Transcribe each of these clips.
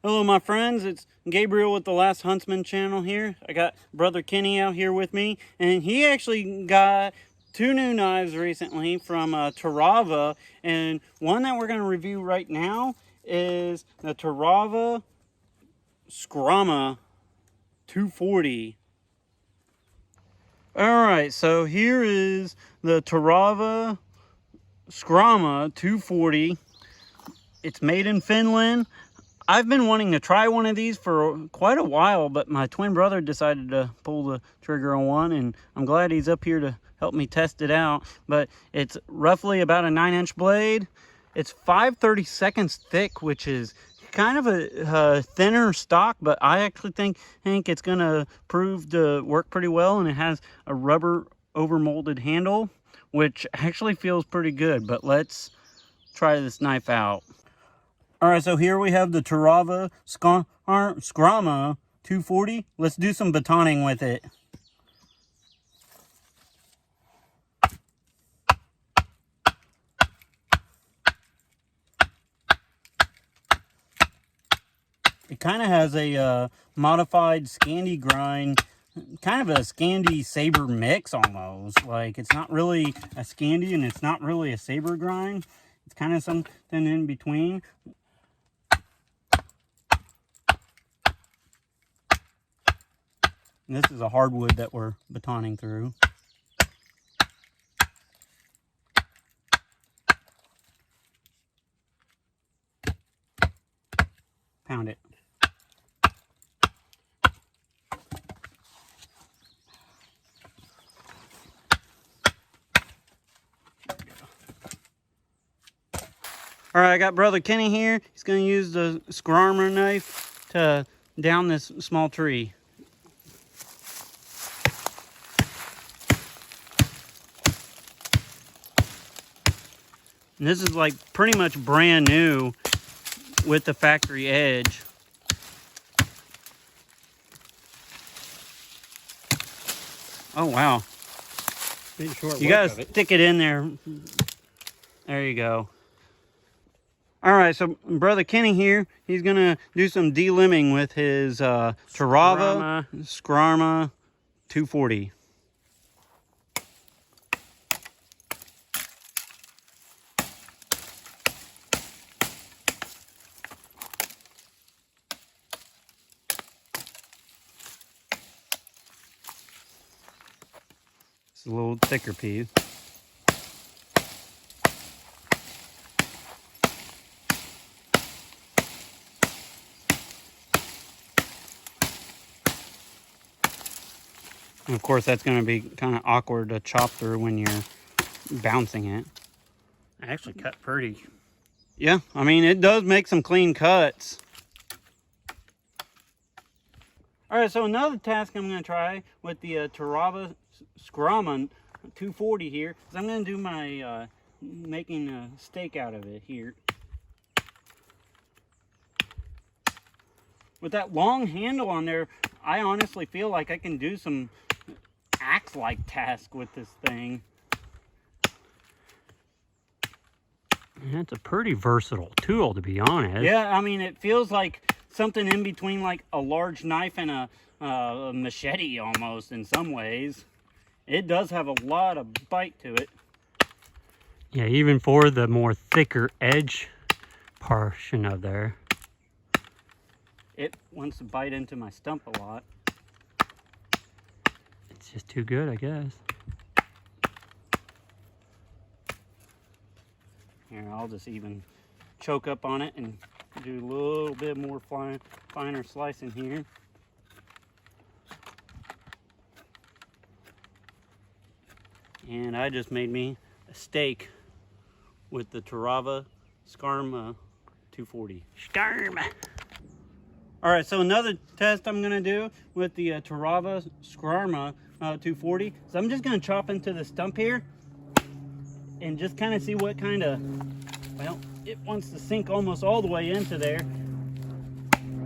Hello my friends, it's Gabriel with the Last Huntsman channel here. I got brother Kenny out here with me, and he actually got two new knives recently from Terava, and one that we're going to review right now is the Terava Skrama 240. Alright, so here is the Terava Skrama 240. It's made in Finland. I've been wanting to try one of these for quite a while, but my twin brother decided to pull the trigger on one, and I'm glad he's up here to help me test it out. But it's roughly about a 9-inch blade. It's 5/32 thick, which is kind of a thinner stock, but I actually think it's gonna prove to work pretty well, and it has a rubber over-molded handle, which actually feels pretty good. But let's try this knife out. Alright, so here we have the Terava Skrama 240. Let's do some batoning with it. It kind of has a modified Scandi grind, kind of a Scandi saber mix almost. Like, it's not really a Scandi and it's not really a saber grind. It's kind of something in between. And this is a hardwood that we're batoning through. Pound it. All right, I got brother Kenny here. He's going to use the Skrama knife to down this small tree. And this is like pretty much brand new with the factory edge. Oh, wow. You gotta stick it in there. There you go. All right, so brother Kenny here, he's gonna do some delimbing with his Terava Skrama 240. It's a little thicker piece. And of course, that's going to be kind of awkward to chop through when you're bouncing it. I actually cut pretty. Yeah, I mean, it does make some clean cuts. All right, so another task I'm going to try with the Terava Skrama 240 here is I'm going to do my making a steak out of it here. With that long handle on there, I honestly feel like I can do some axe-like task with this thing. It's a pretty versatile tool, to be honest. Yeah, I mean, it feels like something in between like a large knife and a machete almost in some ways. It does have a lot of bite to it. Yeah, even for the more thicker edge portion of there. It wants to bite into my stump a lot. It's just too good, I guess. Here, I'll just even choke up on it and do a little bit more finer slicing here. And I just made me a steak with the Terava Skrama 240. Skrama! All right, so another test I'm gonna do with the Terava Skrama 240. So I'm just gonna chop into the stump here and just kind of see what kind of, well, it wants to sink almost all the way into there.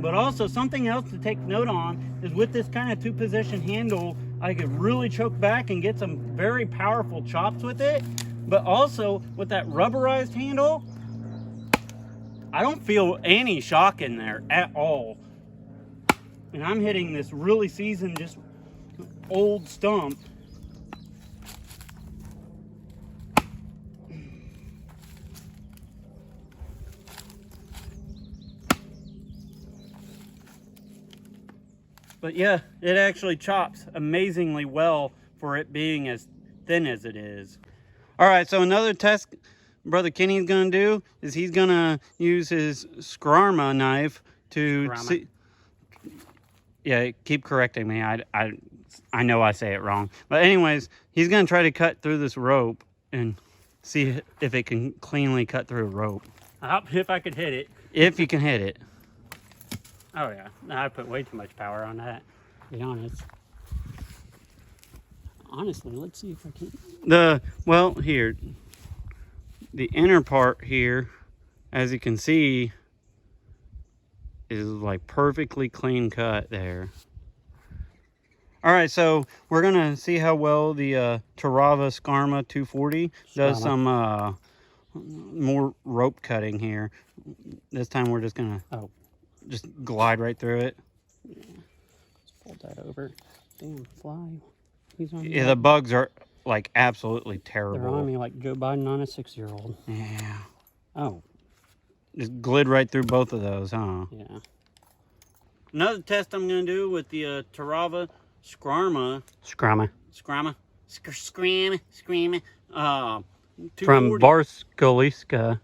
But also something else to take note on is with this kind of 2-position handle, I could really choke back and get some very powerful chops with it. But also with that rubberized handle, I don't feel any shock in there at all. And I'm hitting this really seasoned, just old stump. But yeah, it actually chops amazingly well for it being as thin as it is. All right, so another test Brother Kenny's gonna do is he's gonna use his Skrama knife to see. Yeah, keep correcting me. I know I say it wrong. But anyways, he's gonna try to cut through this rope and see if it can cleanly cut through a rope. If I could hit it. If you can hit it. Oh yeah, I put way too much power on that, to be honest. Honestly, let's see if I can. Well, here, the inner part here, as you can see, is like perfectly clean cut there. All right, so we're gonna see how well the Terava Skrama 240 does some more rope cutting here. This time we're just gonna just glide right through it. Yeah. Let's fold that over. Damn fly. He's on Yeah, the bugs are like absolutely terrible. They're on me like Joe Biden on a 6-year-old. Yeah. Oh. Just glid right through both of those, huh? Yeah. Another test I'm gonna do with the Terava Skrama. Skrama. From Barskoliska.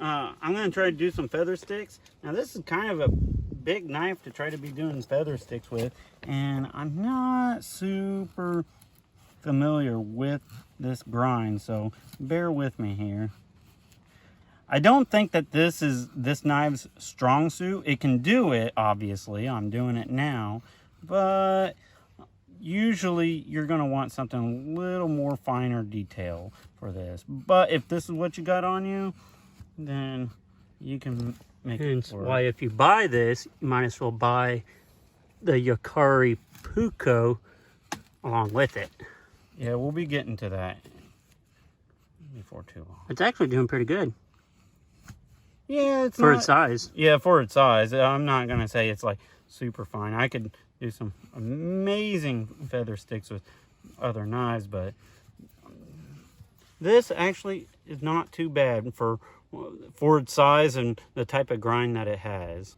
I'm gonna try to do some feather sticks. Now this is kind of a big knife to try to be doing feather sticks with, and I'm not super familiar with this grind, so bear with me here. I don't think that this is this knife's strong suit. It can do it, obviously. I'm doing it now, but usually you're gonna want something a little more finer detail for this. But if this is what you got on you, then you can make Hence it work. why if you buy this, you might as well buy the Yakari Puko along with it. Yeah, we'll be getting to that before too long. It's actually doing pretty good. Yeah, it's for not, its size. Yeah, for its size. I'm not gonna say it's like super fine. I could do some amazing feather sticks with other knives, but this actually is not too bad for its size and the type of grind that it has.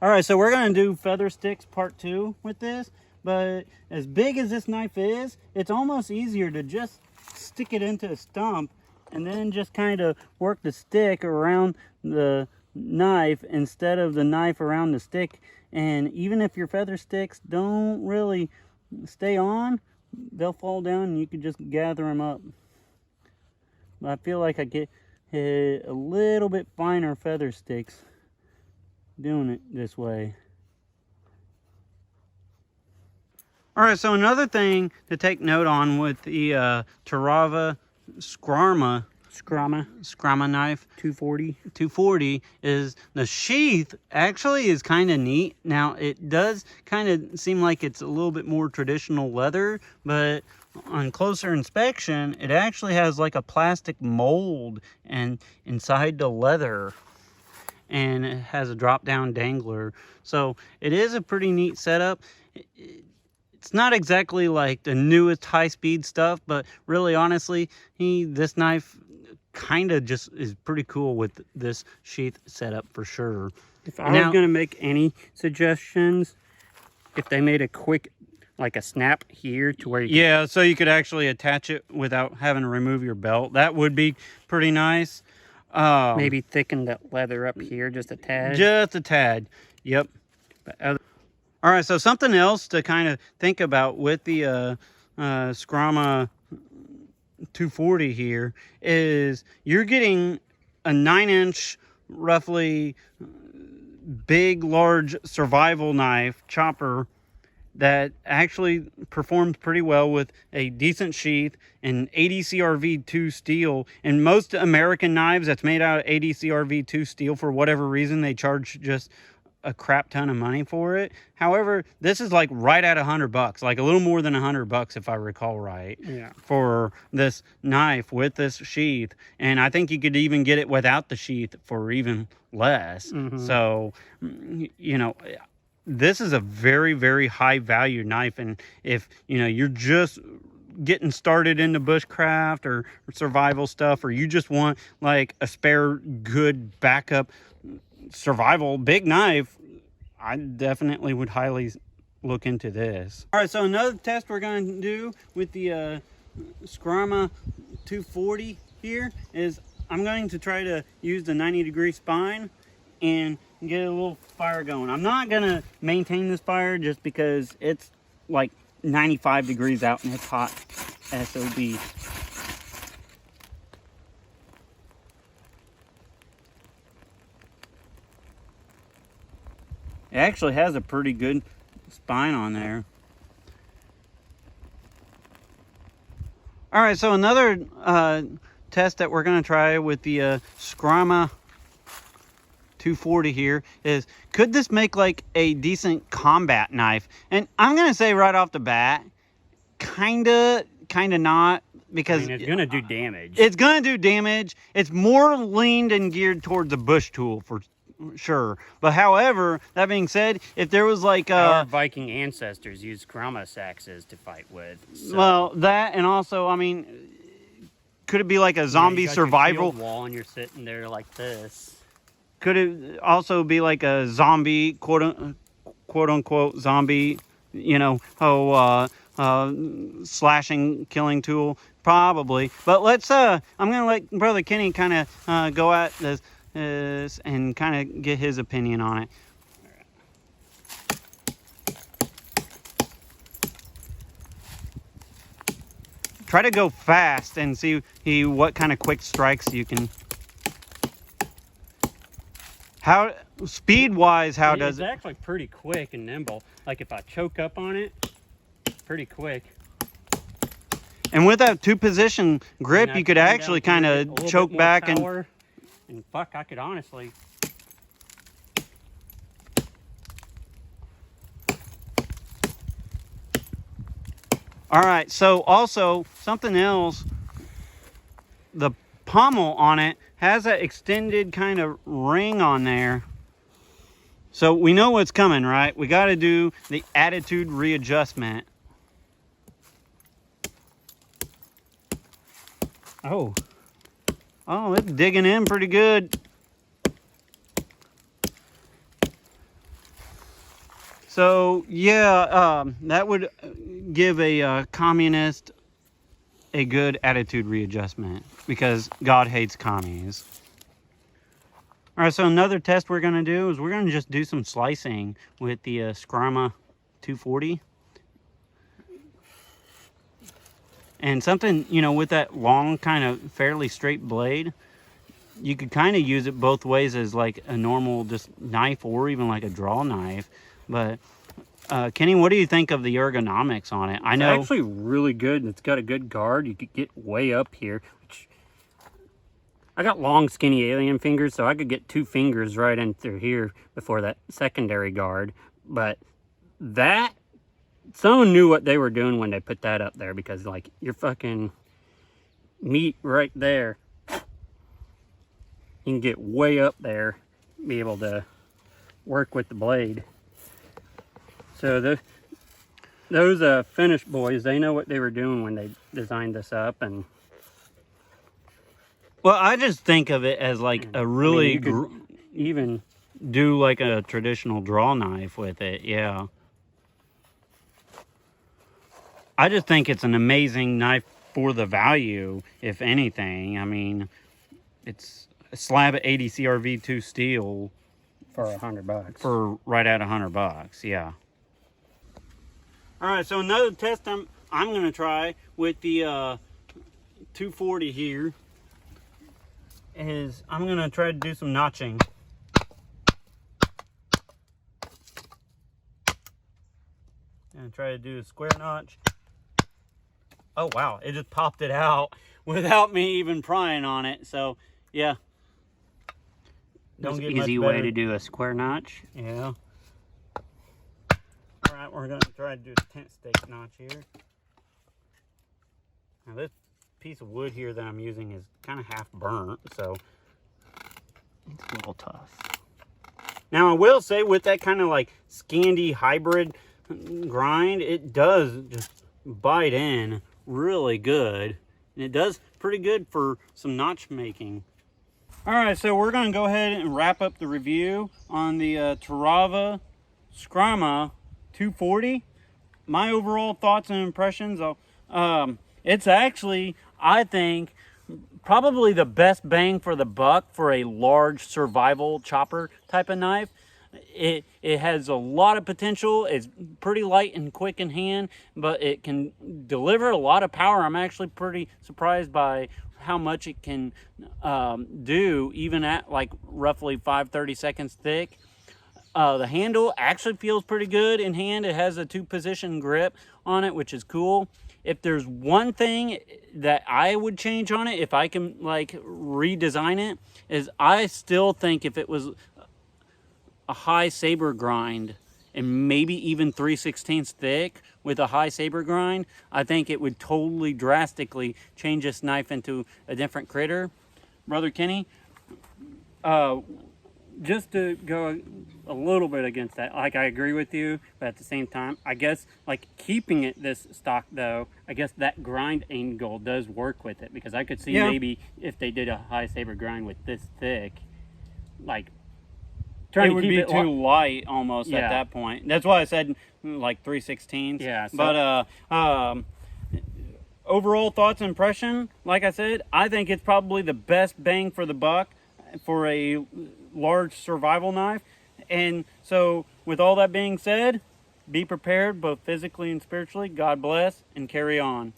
All right, so we're gonna do feather sticks part 2 with this, but as big as this knife is, it's almost easier to just stick it into a stump and then just kind of work the stick around the knife instead of the knife around the stick. And even if your feather sticks don't really stay on, they'll fall down and you can just gather them up. But I feel like I get a little bit finer feather sticks doing it this way. All right, so another thing to take note on with the Terava Skrama knife 240 is the sheath actually is kind of neat. Now it does kind of seem like it's a little bit more traditional leather, but on closer inspection it actually has like a plastic mold and inside the leather, and it has a drop down dangler, so it is a pretty neat setup. It's not exactly like the newest high-speed stuff, but really honestly, this knife kind of just is pretty cool with this sheath setup for sure. If I was going to make any suggestions, if they made a quick, like a snap here to where you can... so you could actually attach it without having to remove your belt, that would be pretty nice. Maybe thicken that leather up here just a tad. Just a tad, yep. But all right, so something else to kind of think about with the Skrama 240 here is you're getting a 9-inch, roughly big, large survival knife chopper that actually performs pretty well with a decent sheath and ADCRV2 steel. And most American knives that's made out of ADCRV2 steel, for whatever reason, they charge just a crap ton of money for it. However, this is like right at $100, like a little more than $100 if I recall right. Yeah. For this knife with this sheath, and I think you could even get it without the sheath for even less. So, you know, this is a very, very high value knife, and if you're just getting started into bushcraft or survival stuff, or you just want like a spare good backup survival big knife, I definitely would highly look into this. All right, so another test we're going to do with the Skrama 240 here is I'm going to try to use the 90-degree spine and get a little fire going. I'm not going to maintain this fire just because it's like 95 degrees out and it's hot SOB. It actually has a pretty good spine on there. All right, so another test that we're going to try with the Skrama 240 here is, could this make like a decent combat knife? And I'm going to say right off the bat, kind of not, because it's going to do damage. It's going to do damage. It's more leaned and geared towards a bush tool for sure. But however, that being said, if there was like our Viking ancestors used Skrama axes to fight with. So. Well, that, and also, I mean, could it be like a zombie survival wall and you're sitting there like this? Could it also be like a zombie, quote unquote zombie, slashing, killing tool? Probably. But let's, I'm going to let Brother Kenny kind of go at this and kind of get his opinion on it. Try to go fast and see what kind of quick strikes you can. How speed-wise, how does it? It's actually pretty quick and nimble. Like if I choke up on it, pretty quick. And with that two-position grip, you could actually kind of choke back and fuck, I could honestly. All right, so also something else, the pommel on it has that extended kind of ring on there. So we know what's coming, right? We got to do the attitude readjustment. Oh, it's digging in pretty good. So yeah, that would give a communist a good attitude readjustment, because God hates commies. All right, so another test we're going to do is we're going to just do some slicing with the Skrama 240. And something, with that long, kind of fairly straight blade, you could kind of use it both ways as like a normal just knife or even like a draw knife. But Kenny, what do you think of the ergonomics on it? I know it's actually really good, and it's got a good guard. You could get way up here. Which I got long, skinny alien fingers, so I could get 2 fingers right in through here before that secondary guard. But that, someone knew what they were doing when they put that up there, because like your fucking meat right there, you can get way up there, be able to work with the blade. So those Finnish boys, they know what they were doing when they designed this up. And well, I just think of it as like a really, you could even do like a traditional draw knife with it. Yeah, I just think it's an amazing knife for the value, if anything. I mean, it's a slab of 80 CRV2 steel for $100. For right at $100. Yeah. All right, so another test I'm going to try with the 240 here is I'm going to try to do some notching. And try to do a square notch. Oh wow, it just popped it out without me even prying on it. So yeah, Don't It's get an much easy way better. to do a square notch. Yeah. All right, we're going to try to do a tent stake notch here. Now this piece of wood here that I'm using is kind of half burnt, so it's a little tough. Now I will say with that kind of like Scandi hybrid grind, it does just bite in really good. And it does pretty good for some notch making. All right, so we're going to go ahead and wrap up the review on the Terava Skrama 240. My overall thoughts and impressions, it's actually, I think, probably the best bang for the buck for a large survival chopper type of knife. It has a lot of potential. It's pretty light and quick in hand, but it can deliver a lot of power. I'm actually pretty surprised by how much it can do, even at like roughly 5-30 seconds thick. The handle actually feels pretty good in hand. It has a 2-position grip on it, which is cool. If there's one thing that I would change on it, if I can like redesign it, is I still think if it was a high saber grind and maybe even 3/16 thick with a high saber grind, I think it would totally drastically change this knife into a different critter. Brother Kenny, just to go a little bit against that, like I agree with you, but at the same time, I guess like keeping it this stock though, I guess that grind angle does work with it, because I could see maybe if they did a high saber grind with this thick, like trying to keep it too light almost at that point. That's why I said like 3/16. Yeah. So, but overall thoughts and impression, like I said, I think it's probably the best bang for the buck for a large survival knife. And so with all that being said, be prepared both physically and spiritually. God bless, and carry on.